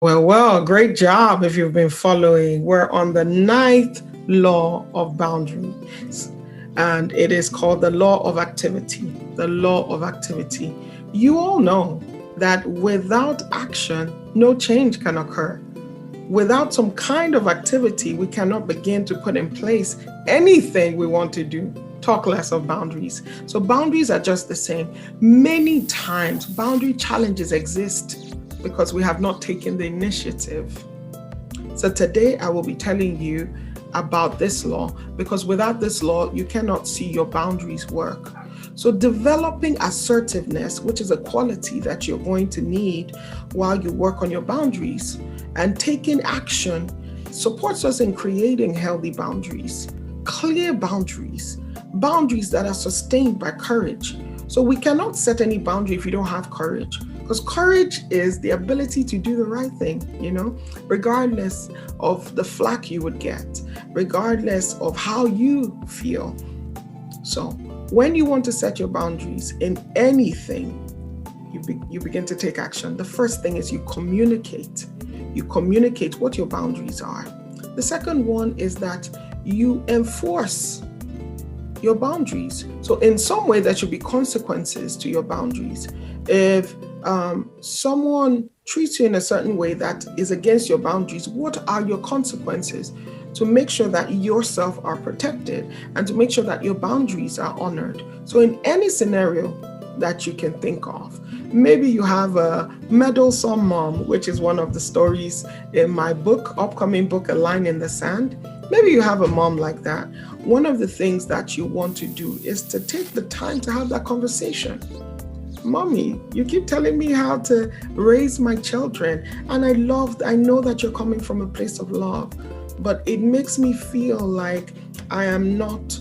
Well, great job if you've been following. We're on the ninth law of boundaries, and it is called the law of activity. The law of activity. You all know that without action, no change can occur. Without some kind of activity, we cannot begin to put in place anything we want to do. Talk less of boundaries. So, boundaries are just the same. Many times, boundary challenges exist because we have not taken the initiative. So, today I will be telling you about this law because without this law, you cannot see your boundaries work. So, developing assertiveness, which is a quality that you're going to need while you work on your boundaries, and taking action supports us in creating healthy boundaries, clear boundaries, boundaries that are sustained by courage. So, we cannot set any boundary if you don't have courage. Because courage is the ability to do the right thing, regardless of the flack you would get, regardless of how you feel. So, when you want to set your boundaries in anything, you begin to take action. The first thing is you communicate. You communicate what your boundaries are. The second one is that you enforce your boundaries. So in some way, there should be consequences to your boundaries. If someone treats you in a certain way that is against your boundaries, what are your consequences to make sure that yourself are protected and to make sure that your boundaries are honored? So in any scenario that you can think of, maybe you have a meddlesome mom, which is one of the stories in my upcoming book, A Line in the Sand. Maybe you have a mom like that. One of the things that you want to do is to take the time to have that conversation. Mommy, you keep telling me how to raise my children, and I know that you're coming from a place of love, but it makes me feel like I am not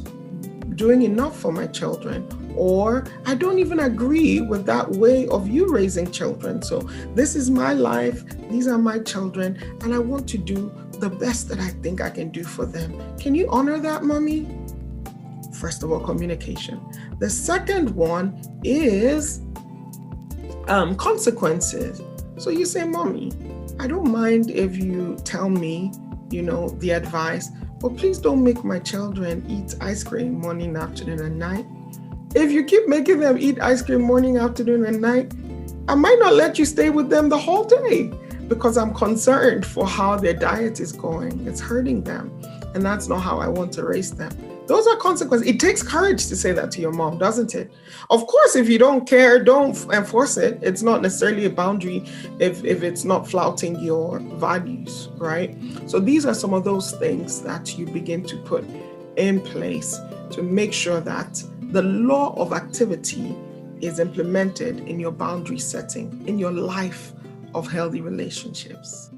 doing enough for my children, or I don't even agree with that way of you raising children. So this is my life, these are my children, and I want to do the best that I think I can do for them. Can you honor that, Mommy? First of all, communication. The second one is consequences. So you say, Mommy, I don't mind if you tell me, the advice, but please don't make my children eat ice cream morning, afternoon, and night. If you keep making them eat ice cream morning, afternoon, and night, I might not let you stay with them the whole day because I'm concerned for how their diet is going. It's hurting them, and that's not how I want to raise them. Those are consequences. It takes courage to say that to your mom, doesn't it? Of course, if you don't care, don't enforce it. It's not necessarily a boundary if it's not flouting your values, right? So these are some of those things that you begin to put in place to make sure that the law of activity is implemented in your boundary setting, in your life of healthy relationships.